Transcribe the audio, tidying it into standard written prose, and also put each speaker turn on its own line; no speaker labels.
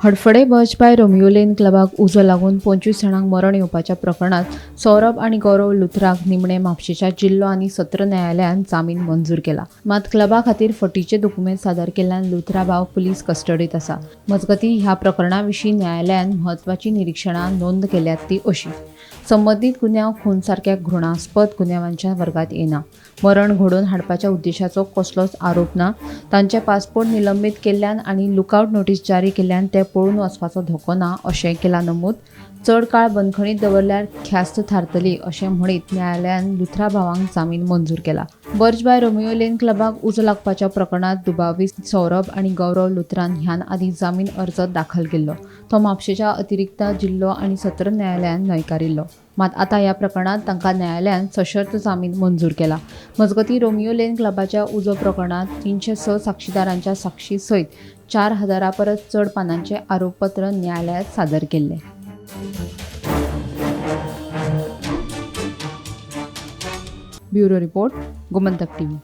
Hadfade Burj by Romeo Lane क्लबाक उजो लागून 25 जाणांक मरण येवपाच्या प्रकरणात सौरभ आणि गौरव लुथराक निमणे म्हापशेच्या जिल्लो आनी सत्र न्यायालयान जामीन मंजूर केला. मात क्लबा खातीर फटीचे दुकुमेंत सादर केल्ल्यान लुथरा भाव पुलीस कस्टडीत आसा. मजगतीं ह्या प्रकरणा विशीं न्यायालयान म्हत्वाची निरीक्षणां नोंद केल्यात ती अशी: संबंदीत गुन्यांव खून सारक्या घृणास्पद गुन्यांवांच्या वर्गात येना. मरण घडोवन हाडपाच्या उद्देशाचो कसलोच आरोप ना. तांचे पासपोर्ट निलंबीत केल्ल्यान आनी लुकआउट नोटीस जारी केल्ल्यान ते पळून वचपाचो धोको ना अशेंय केला नमूद. चड काळ बंदखणीत दवरल्यार ख्यास्त थारतली अशें म्हणीत न्यायालयान लुथरा भावांक जामीन मंजूर केला. बर्ज बाय रोमियो लेन क्लबाक उजो लागपाच्या प्रकरणात दुबावी सौरभ आनी गौरव लुथरान ह्यान आदी जामीन अर्ज दाखल केल्लो. तो म्हापशेच्या अतिरिक्त जिल्लो आनी सत्र न्यायालयान न्हयकारिल्लो. मात आतां ह्या प्रकरणात तांकां न्यायालयान सशर्त जामीन मंजूर केला. मजगतीं रोमियो लेन क्लबाच्या उजो प्रकरणात 306 साक्षीदारांच्या साक्षी सयत 4000 परस चड पानांचे आरोपपत्र न्यायालयात सादर केल्ले. Bureau report, Gomantak TV.